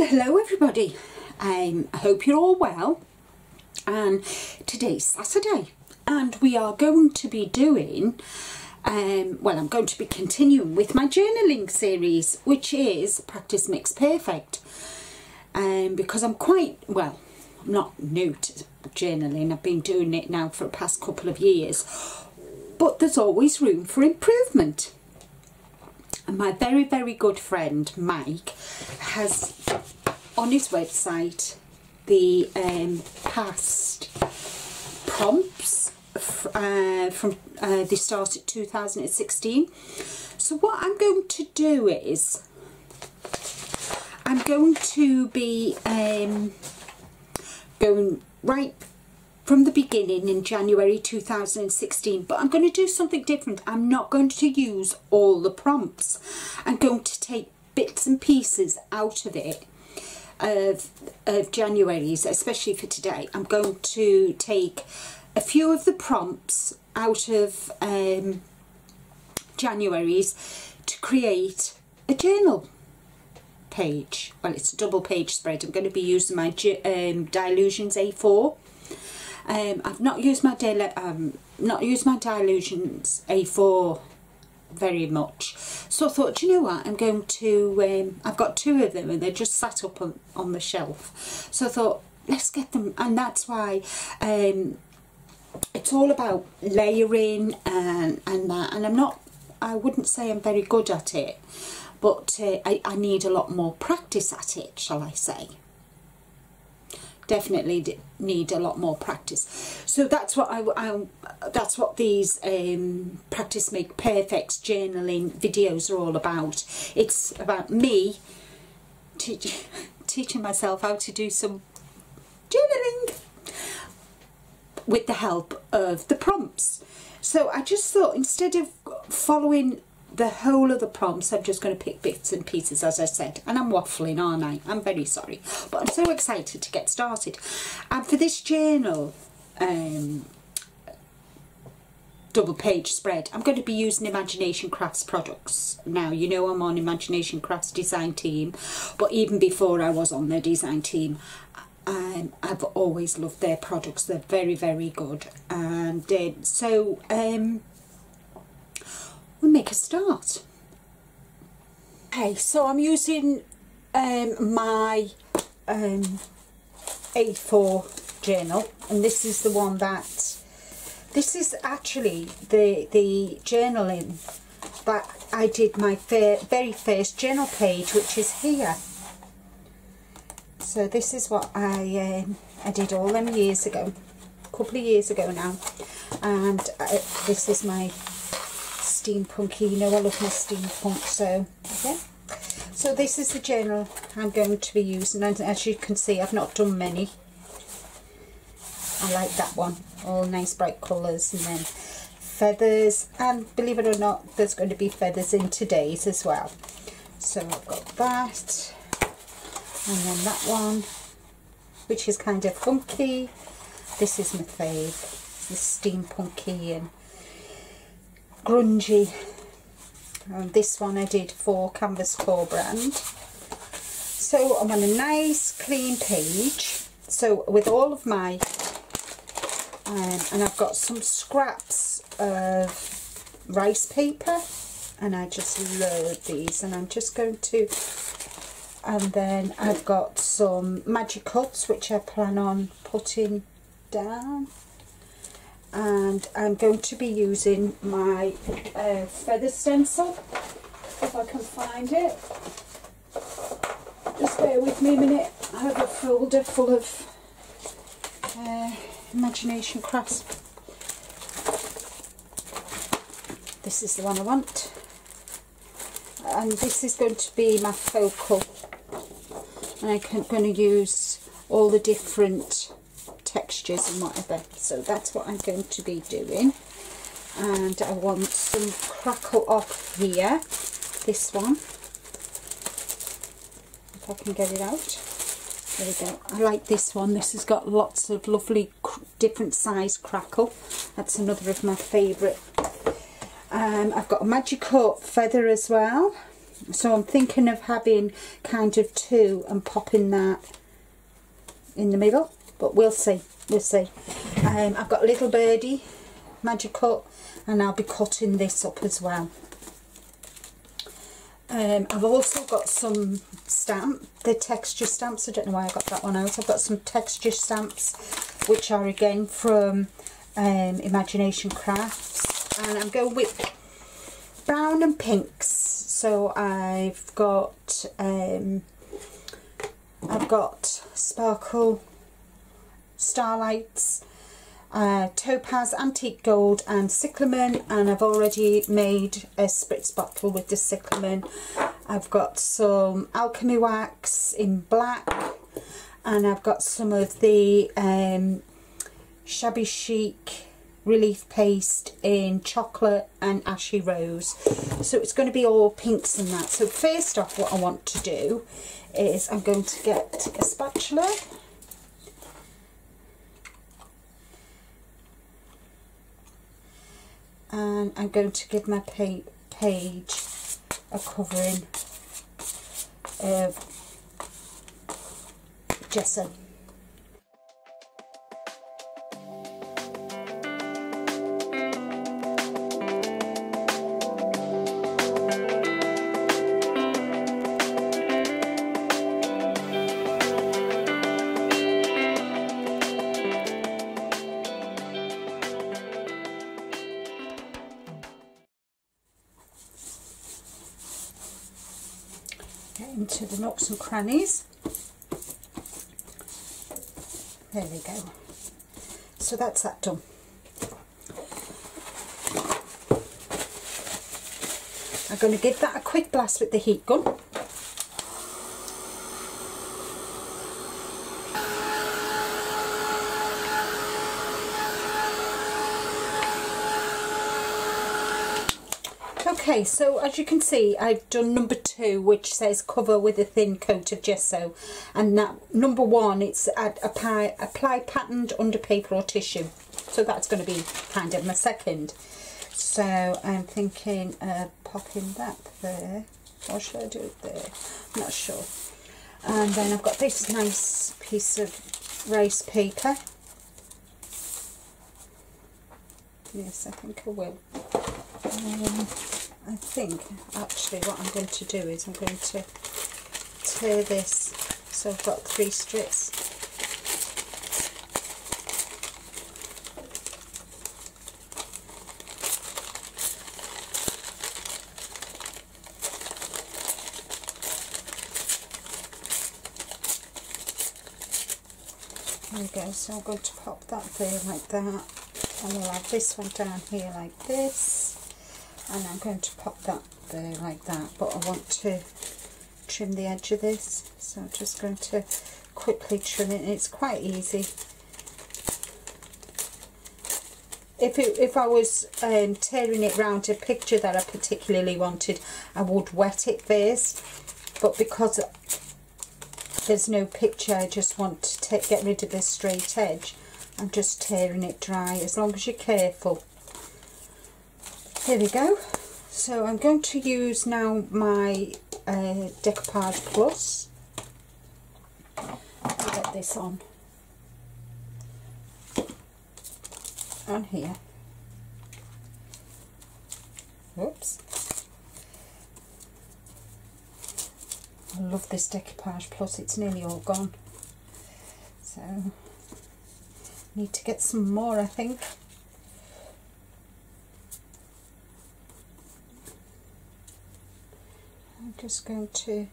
Well, hello everybody. I hope you're all well, and today's Saturday and we are going to be doing well, I'm going to be continuing with my journaling series, which is Practice Makes Perfect, because I'm I'm not new to journaling. I've been doing it now for the past couple of years, but there's always room for improvement. And my very good friend Mike has on his website the past prompts from they started 2016. So what I'm going to do is I'm going to be going right from the beginning in January 2016, but I'm going to do something different. I'm not going to use all the prompts. I'm going to take bits and pieces out of it, of January's, especially for today. I'm going to take a few of the prompts out of January's to create a journal page. Well, it's a double page spread. I'm going to be using my Dylusions A4. I've not used my Dylusions A4 very much, so I thought, you know what, I'm going to I've got two of them and they're just sat up on the shelf, so I thought, let's get them. And that's why it's all about layering and that, and I wouldn't say I'm very good at it, but I need a lot more practice at it, shall I say. Definitely need a lot more practice. So that's what that's what these Practice Make Perfect journaling videos are all about. It's about me teaching myself how to do some journaling with the help of the prompts. So I just thought, instead of following the whole of the prompts, I'm just going to pick bits and pieces, as I said. And I'm waffling, aren't I? I'm very sorry, but I'm so excited to get started. And for this journal double page spread, I'm going to be using Imagination Crafts products. Now, you know I'm on Imagination Crafts design team, but even before I was on their design team, I've always loved their products. They're very good. And so we'll make a start. Okay, so I'm using my A4 journal, and this is the one that, this is actually the journaling that I did my very first journal page, which is here. So this is what I did all them years ago, a couple of years ago now, and this is my steampunky. You know I love my steampunk, so yeah. So this is the journal I'm going to be using, and as you can see, I've not done many. I like that one, all nice bright colours, and then feathers, and believe it or not, there's going to be feathers in today's as well. So I've got that, and then that one, which is kind of funky. This is my fave, the steampunky and grungy. And this one I did for Canvas Core brand. So I'm on a nice clean page, so with all of my and I've got some scraps of rice paper, and I just love these, and I'm just going to, and then I've got some Magic Cuts which I plan on putting down, and I'm going to be using my feather stencil, if I can find it. Just bear with me a minute. I have a folder full of Imagination Crafts. This is the one I want, and this is going to be my focal, and I'm going to use all the different textures and whatever. So that's what I'm going to be doing. And I want some crackle off here, this one, if I can get it out. There we go. I like this one. This has got lots of lovely different size crackle. That's another of my favourite. I've got a Magic Cut feather as well. So I'm thinking of having kind of two and popping that in the middle, but we'll see, we'll see. I've got Little Birdie Magic Cut, and I'll be cutting this up as well. I've also got some the texture stamps. I don't know why I got that one out. I've got some texture stamps which are again from Imagination Crafts, and I'm going with brown and pinks. So I've got Sparkle Starlights, Topaz, Antique Gold and Cyclamen, and I've already made a spritz bottle with the Cyclamen. I've got some Alchemy Wax in black, and I've got some of the Shabby Chic Relief Paste in chocolate and ashy rose. So it's going to be all pinks and that. So first off, what I want to do is I'm going to get a spatula, and I'm going to give my page a covering of gesso. Get into the nooks and crannies. There we go. So that's that done. I'm going to give that a quick blast with the heat gun. Okay, so as you can see, I've done number 2, which says cover with a thin coat of gesso, and that number 1, it's apply patterned under paper or tissue. So that's going to be kind of my second. So I'm thinking of popping that there, or should I do it there? I'm not sure. And then I've got this nice piece of rice paper. Yes, I think I will. I think actually what I'm going to do is I'm going to tear this, so I've got 3 strips. There we go, so I'm going to pop that there like that, and we'll have this one down here like this. And I'm going to pop that there like that, but I want to trim the edge of this, so I'm just going to quickly trim it. It's quite easy. If I was tearing it round a picture that I particularly wanted, I would wet it first, but because there's no picture, I just want to get rid of this straight edge. I'm just tearing it dry, as long as you're careful. Here we go. So I'm going to use now my Decoupage Plus. I'll get this on here. Oops. I love this Decoupage Plus. It's nearly all gone. So need to get some more, I think. I'm just going to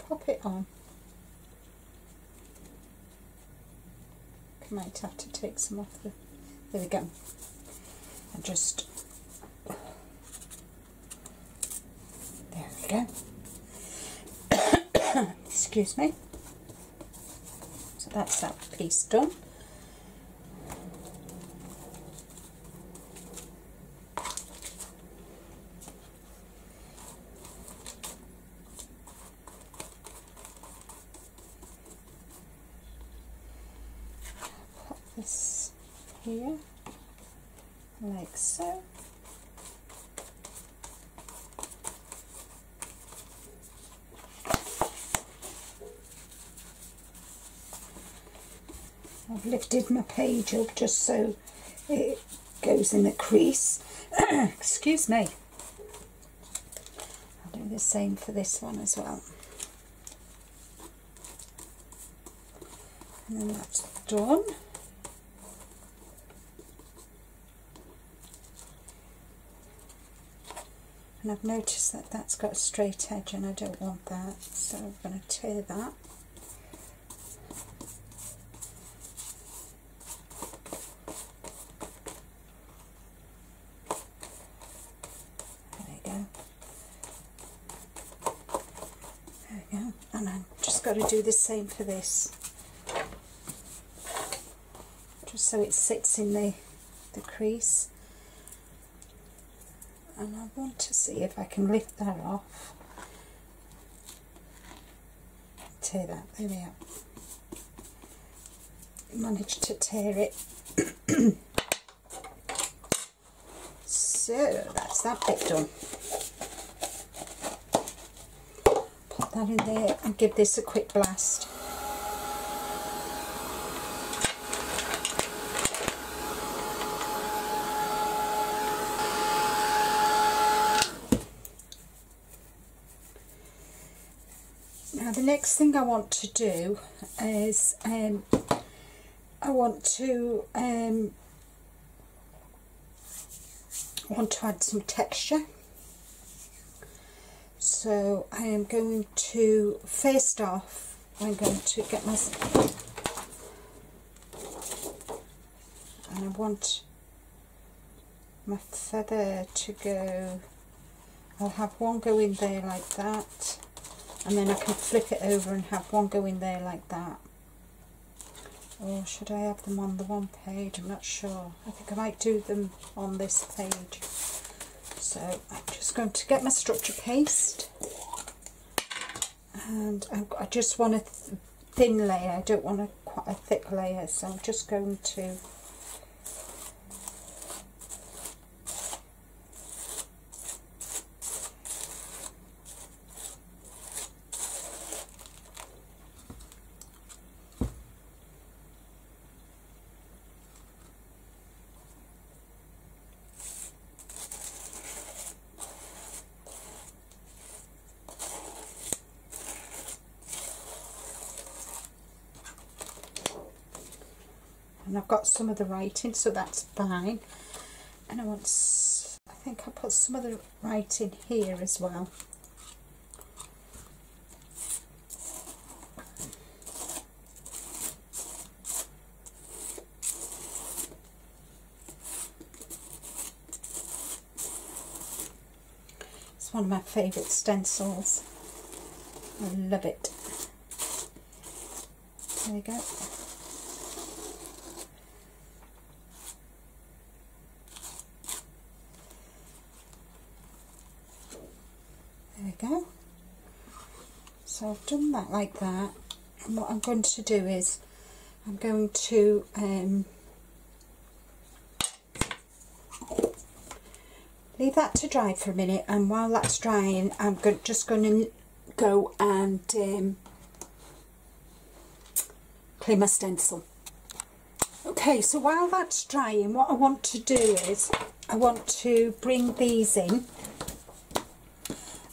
pop it on. I might have to take some off the, there we go. And just, there we go. Excuse me. So that's that piece done. This here, like so. I've lifted my page up just so it goes in the crease. Excuse me. I'll do the same for this one as well. And then that's done. And I've noticed that that's got a straight edge and I don't want that, so I'm going to tear that. There we go. There we go. And I've just got to do the same for this. Just so it sits in the crease. And I want to see if I can lift that off. Tear that, there we are. Managed to tear it. So that's that bit done. Put that in there and give this a quick blast. Now the next thing I want to do is I want to add some texture. So I am going to, first off, I'm going to get my, and I want my feather to go, I'll have one go in there like that. And then I can flip it over and have one go in there like that. Or should I have them on the one page? I'm not sure. I think I might do them on this page. So I'm just going to get my structure paste. And I just want a thin layer. I don't want quite a thick layer. So I'm just going to and I've got some of the writing, so that's fine. And I think I'll put some of the writing here as well. It's one of my favourite stencils. I love it. There we go. Go. So I've done that like that, and what I'm going to do is I'm going to leave that to dry for a minute, and while that's drying I'm just going to go and clean my stencil. Okay, so while that's drying, what I want to do is I want to bring these in.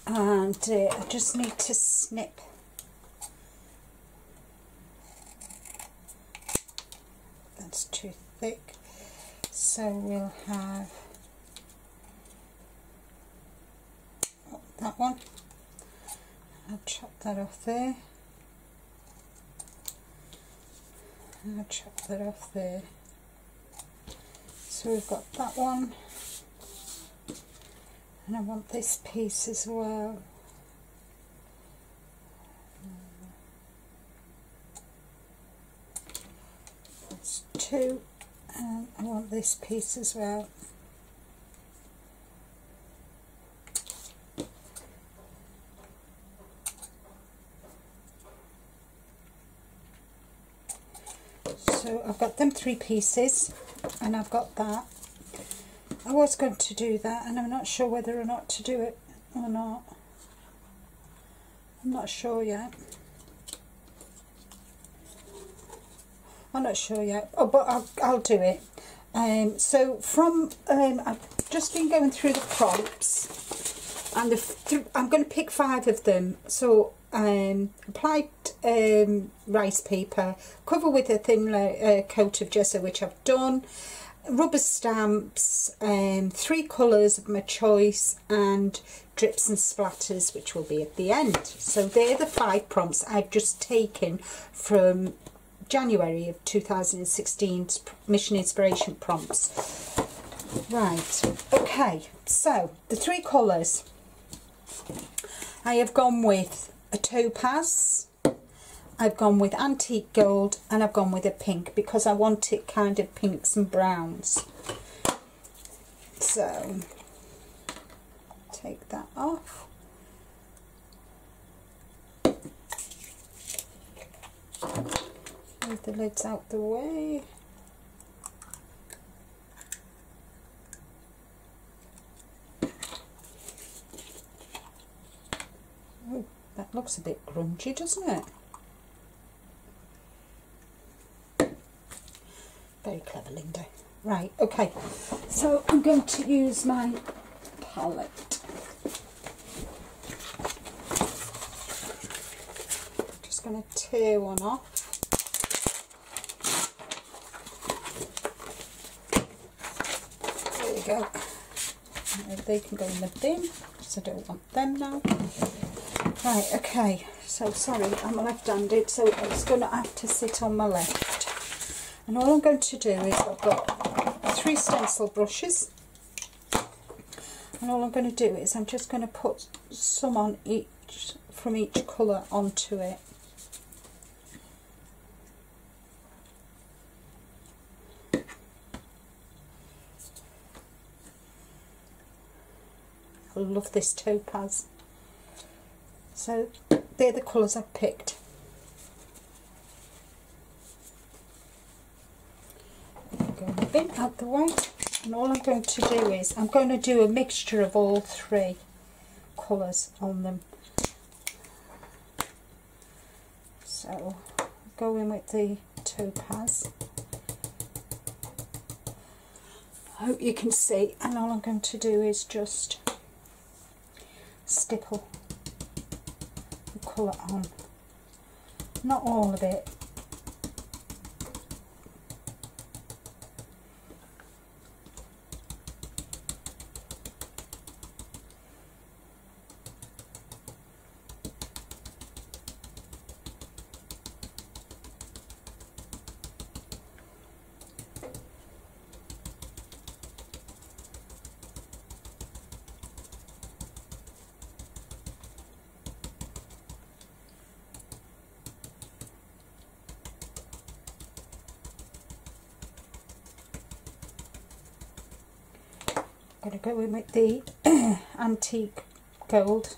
And I just need to snip that's too thick, so we'll have that one. I'll chop that off there, and I'll chop that off there. So we've got that one. And I want this piece as well. That's two, and I want this piece as well. So I've got them three pieces, and I've got that. I was going to do that, and I'm not sure whether or not to do it or not. I'm not sure yet. I'm not sure yet. Oh, but I'll do it. So from I've just been going through the prompts, and I'm going to pick 5 of them. So applied rice paper, cover with a thin coat of gesso, which I've done, rubber stamps, 3 colours of my choice, and drips and splatters, which will be at the end. So they're the 5 prompts I've just taken from January of 2016's Mission Inspiration prompts. Right, okay, so the 3 colours I have gone with a topaz, I've gone with antique gold, and I've gone with a pink because I want it kind of pinks and browns. So take that off. Move the lids out the way. Oh, that looks a bit grungy, doesn't it? Very clever, Linda. Right, okay. So I'm going to use my palette. Just going to tear one off. There we go. They can go in the bin because I don't want them now. Right, okay. So sorry, I'm left-handed, so it's going to have to sit on my left. And all I'm going to do is I've got 3 stencil brushes, and all I'm going to do is I'm just going to put some on each, from each colour onto it. I love this topaz. So they're the colours I've picked. Go in the bin out the way, and all I'm going to do is I'm going to do a mixture of all 3 colours on them. So go in with the topaz. I hope you can see, and all I'm going to do is just stipple the colour on, not all of it. I'm going to go in with the antique gold.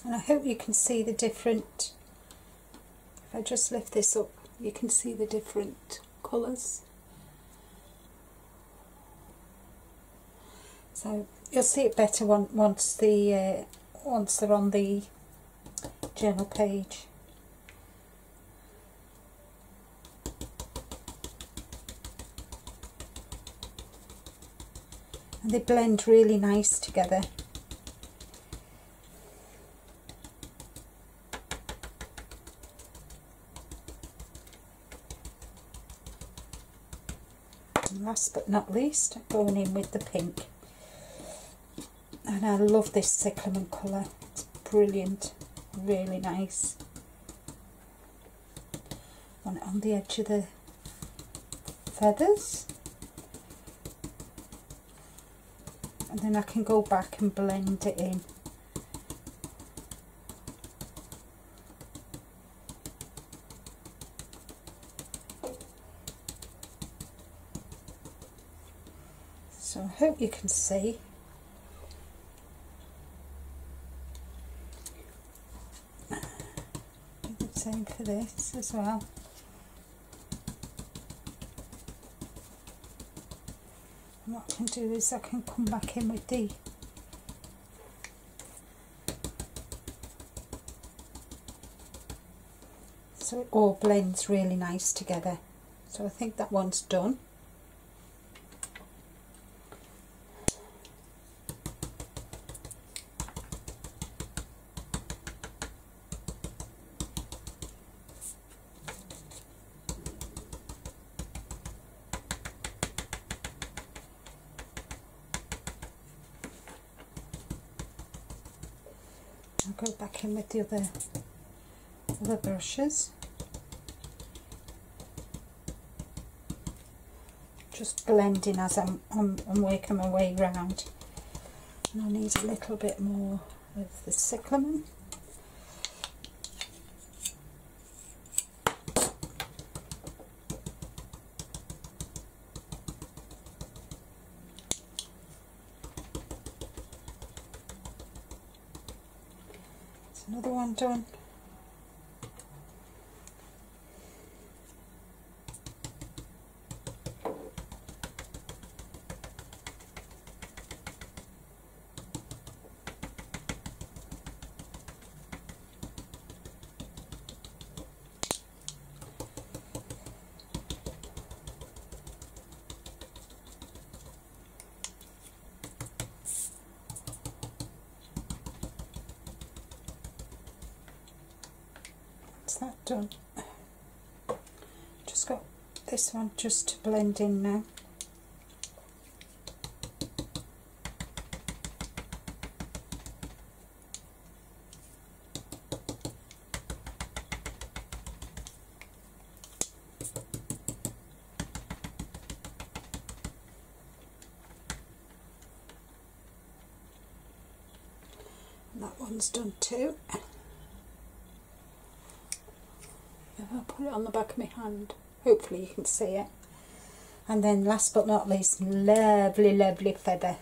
And I hope you can see the different, if I just lift this up, you can see the different colours. So you'll see it better once they're on the journal page. And they blend really nice together. And last but not least, going in with the pink. And I love this cyclamen colour, it's brilliant, really nice. Want it on the edge of the feathers. And then I can go back and blend it in. So I hope you can see. Same for this as well. And what I can do is I can come back in with the so it all blends really nice together. So I think that one's done. I'll go back in with the other brushes. Just blending as I'm working my way around. And I need a little bit more of the cyclamen. There's another one done. That done. Just got this one just to blend in now. And that one's done too. I'll put it on the back of my hand. Hopefully you can see it. And then last but not least, lovely, lovely feather.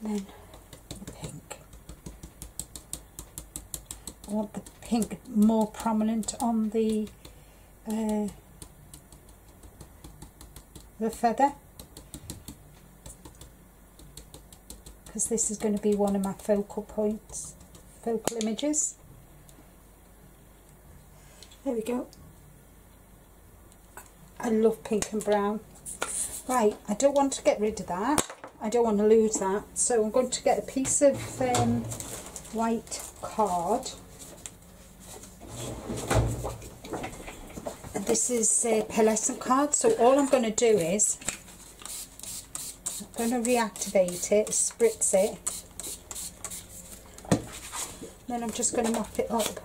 Then the pink. I want the pink more prominent on the feather, because this is going to be one of my focal points, focal images. There we go. I love pink and brown. Right, I don't want to get rid of that. I don't want to lose that, so I'm going to get a piece of white card, and this is a pearlescent card. So all I'm going to do is I'm going to reactivate it, spritz it, then I'm just going to mop it up.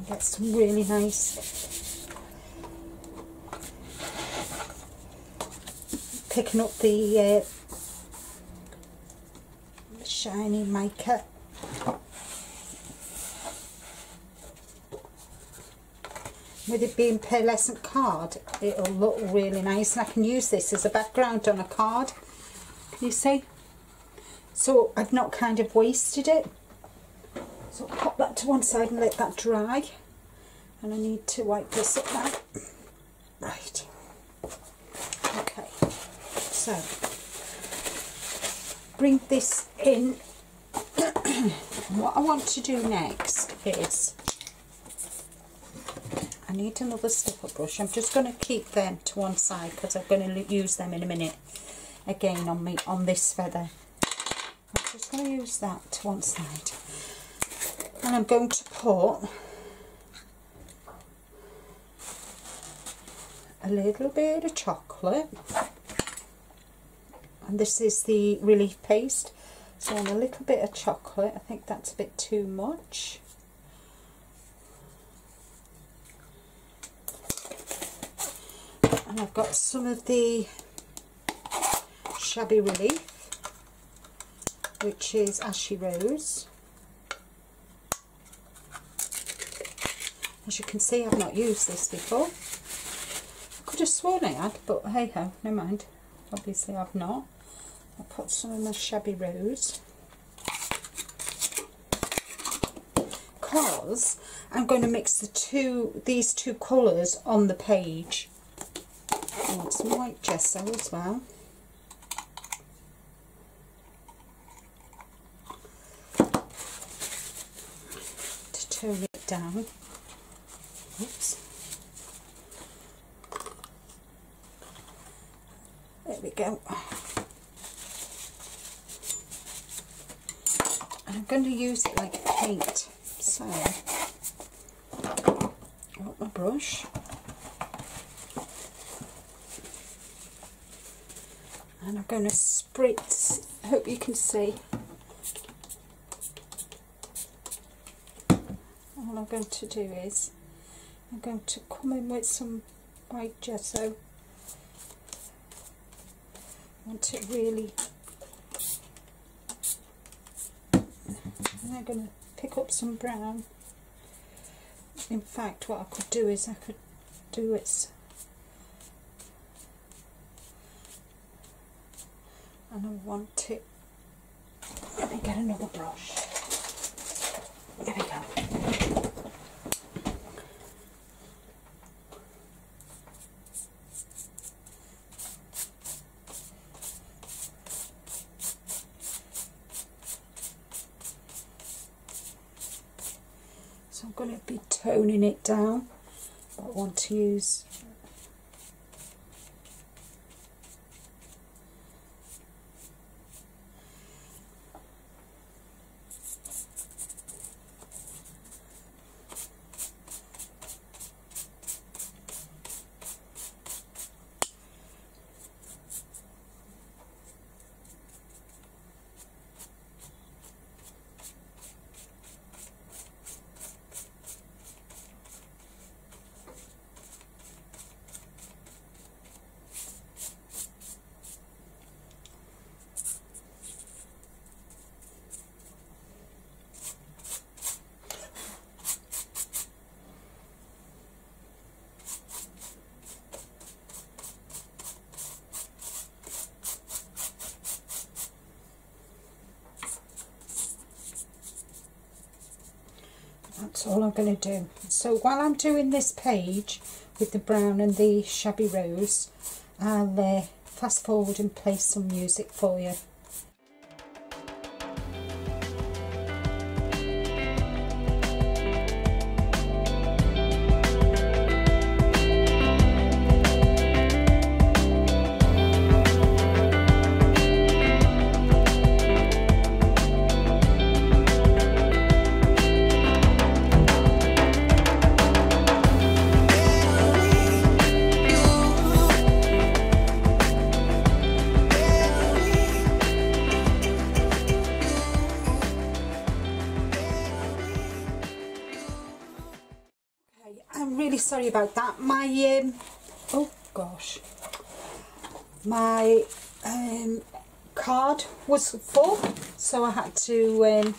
Get some really nice, picking up the shiny mica. With it being pearlescent card, it'll look really nice, and I can use this as a background on a card. Can you see? So I've not kind of wasted it. So I'll pop that to one side and let that dry. And I need to wipe this up now. Right. Okay. So bring this in. What I want to do next is I need another stipple brush. I'm just going to keep them to one side because I'm going to use them in a minute again on this feather. I'm just going to use that to one side. And I'm going to put a little bit of chocolate, and this is the relief paste, so on a little bit of chocolate. I think that's a bit too much. And I've got some of the Shabby Relief, which is Ashy Rose. As you can see, I've not used this before. I could have sworn I had, but hey ho, never mind. Obviously I've not. I'll put some of my Shabby Rose, because I'm going to mix these two colours on the page. I want some white gesso as well. To tone it down. Oops. There we go. And I'm going to use it like a paint. So, I want my brush. And I'm going to spritz, I hope you can see. All I'm going to do is, I'm going to come in with some white gesso. I want it really, and I'm going to pick up some brown. In fact, what I could do is I could do it, and I want it, let me get another brush. There we go. So I'm going to be toning it down, but I want to use that's all I'm going to do. So while I'm doing this page with the brown and the Shabby Rose, I'll fast forward and play some music for you. I'm really sorry about that. My oh gosh, my card was full, so I had to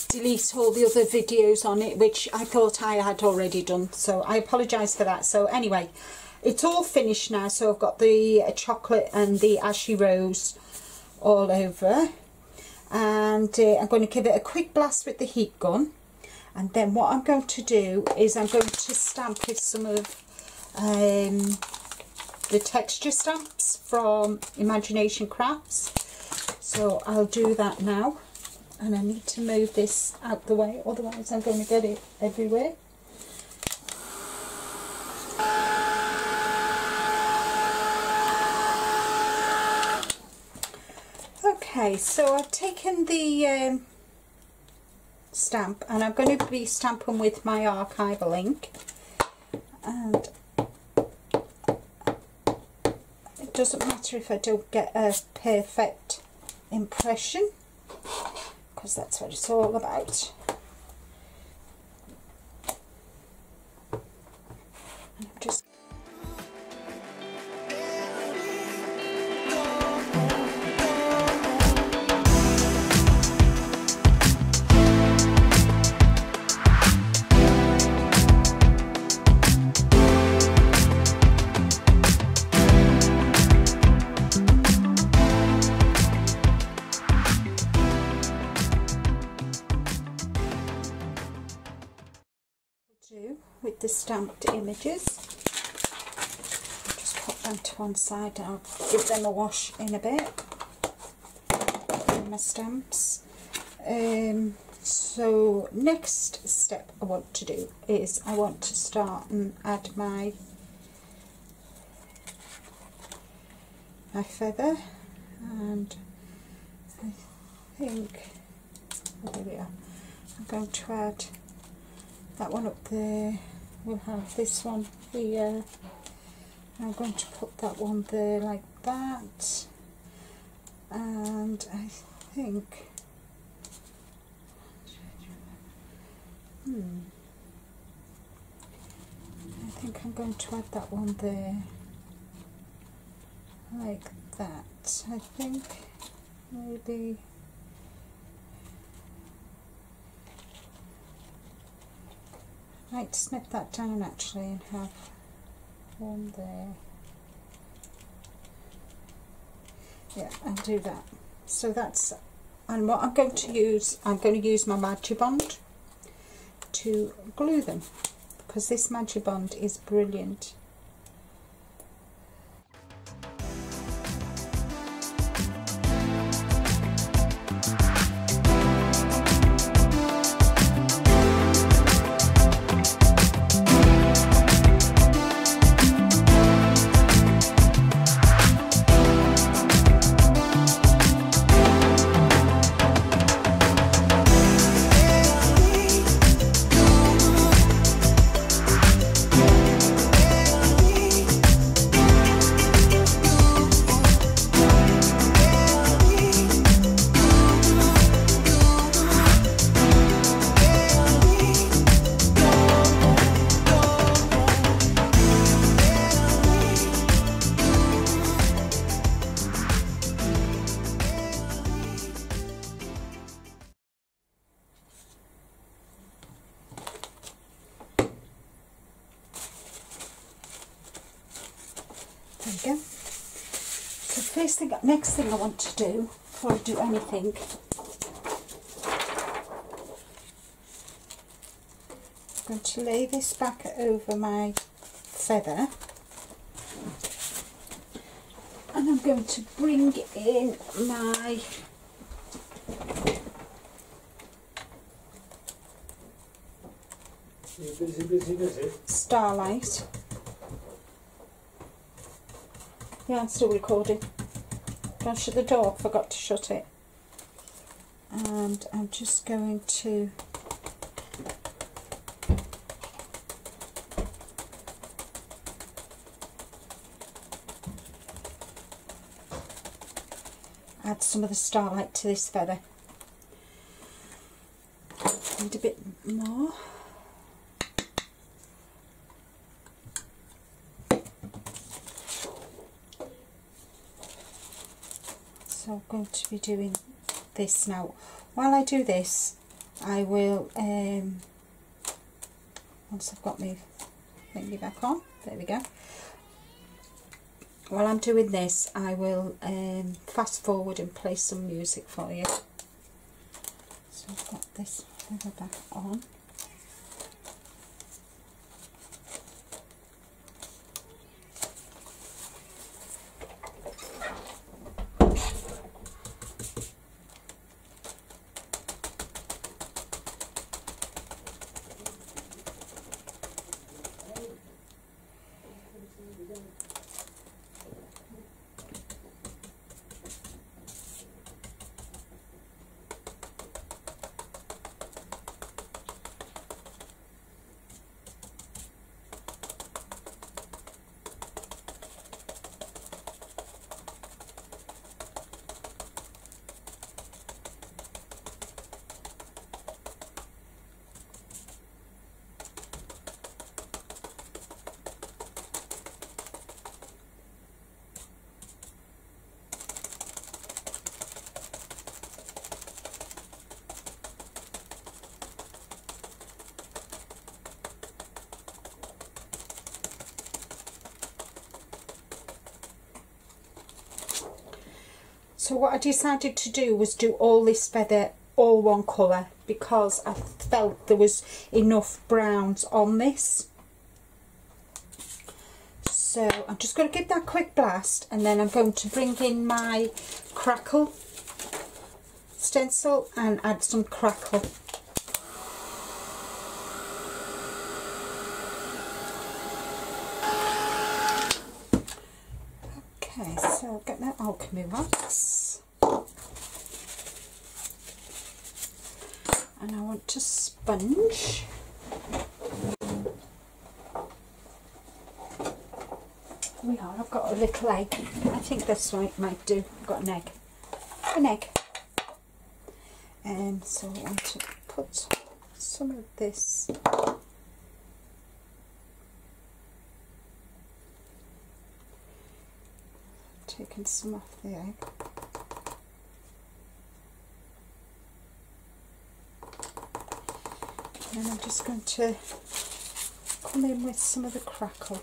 delete all the other videos on it, which I thought I had already done, so I apologise for that. So anyway, it's all finished now, so I've got the chocolate and the Ashy Rose all over. And I'm going to give it a quick blast with the heat gun, and then what I'm going to do is I'm going to stamp with some of the texture stamps from Imagination Crafts. So I'll do that now, and I need to move this out the way, otherwise I'm going to get it everywhere. Okay, so I've taken the stamp, and I'm going to be stamping with my archival ink, and it doesn't matter if I don't get a perfect impression, because that's what it's all about. And I'm just with the stamped images. I'll just put them to one side. I'll give them a wash in a bit. My stamps. So next step I want to do is I want to start and add my feather, and I think, oh, there we are. I'm going to add that one up there. We'll have this one here. I'm going to put that one there like that, and I think I'm going to add that one there like that. I think maybe I might snip that down actually and have one there. Yeah, I'll do that. So that's, and what I'm going to use my Magibond to glue them, because this Magibond is brilliant. There we go. So next thing I want to do before I do anything, I'm going to lay this back over my feather, and I'm going to bring in my Starlight. Yeah, I'm still recording. Don't shut the door, forgot to shut it. And I'm just going to add some of the Starlight to this feather. Need a bit more. So I'm going to be doing this now. While I do this, I will, once I've got my thingy back on, there we go. While I'm doing this, I will fast forward and play some music for you. So I've got this feather back on. So what I decided to do was do all this feather all one colour, because I felt there was enough browns on this. So I'm just going to give that a quick blast, and then I'm going to bring in my crackle stencil and add some crackle. Okay, so I'll get my alchemy wax, and I want to sponge. We are, I've got a little egg. I think this might do. I've got an egg. So I want to put some of this taking some off the egg. And then I'm just going to come in with some of the crackle.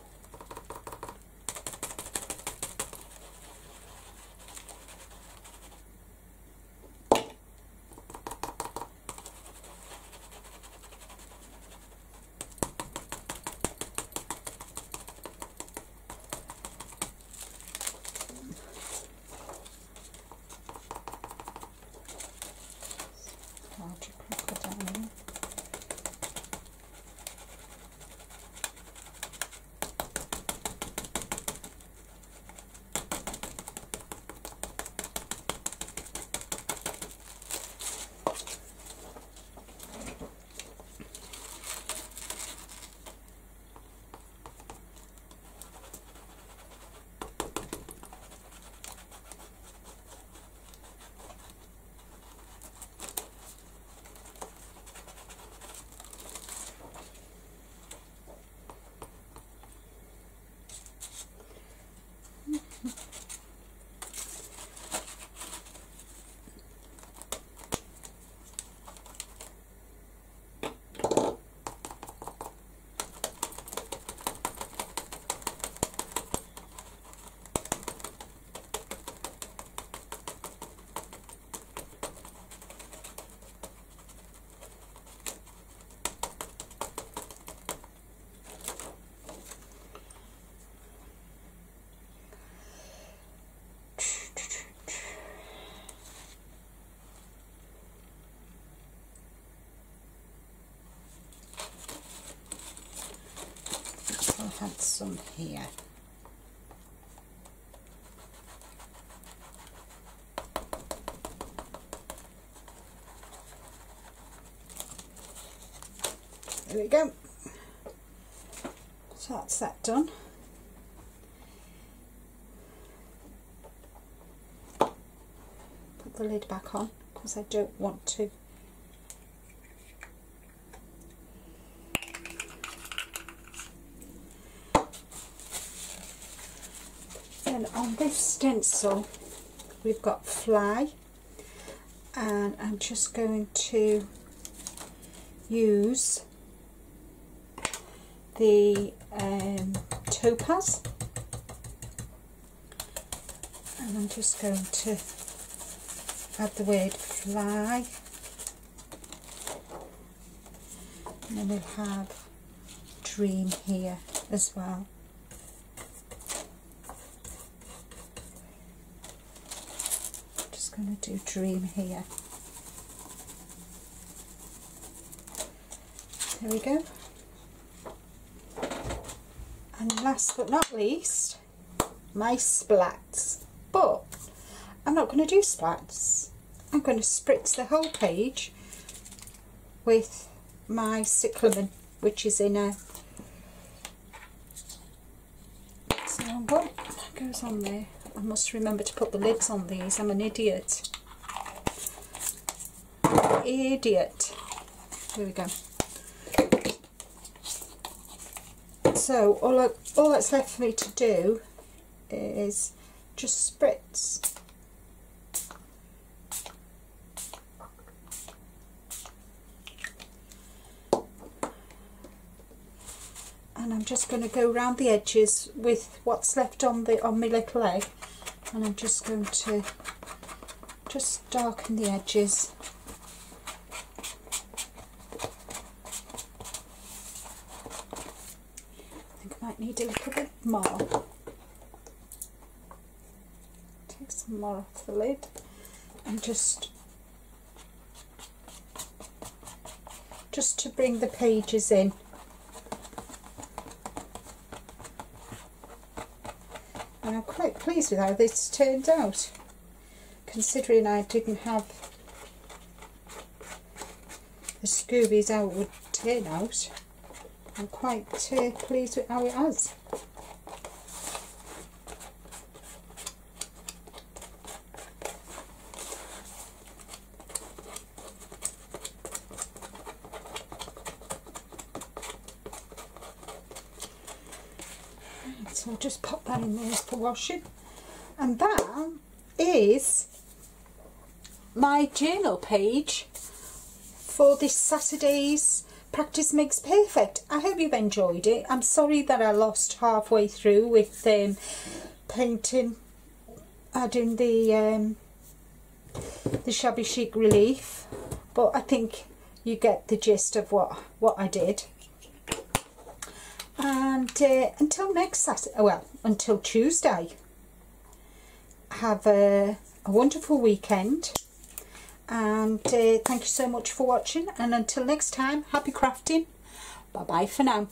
I had some here. There we go. So that's that done. Put the lid back on because I don't want to. Then on this stencil we've got Fly, and I'm just going to use the topaz, and I'm just going to add the word Fly, and then we'll have Dream here as well. Just going to do Dream here. There we go. And last but not least, my splats. But I'm not going to do splats. I'm going to spritz the whole page with my cyclamen, which is in a... So what goes on there? I must remember to put the lids on these. I'm an idiot. Idiot. Here we go. So all that's left for me to do is just spritz. And I'm just going to go around the edges with what's left on my little egg, and I'm just going to just darken the edges. I think I might need a little bit more. Take some more off the lid and just to bring the pages in. And I'm quite pleased with how this turned out, considering I didn't have the Scoobies how it would turn out. I'm quite pleased with how it has. So I'll just pop that in there for washing. And that is my journal page for this Saturday's Practice Makes Perfect. I hope you've enjoyed it. I'm sorry that I lost halfway through with painting, adding the shabby chic relief, but I think you get the gist of what I did. And until next Saturday, well, until Tuesday, have a wonderful weekend, and thank you so much for watching, and until next time, happy crafting. Bye bye for now.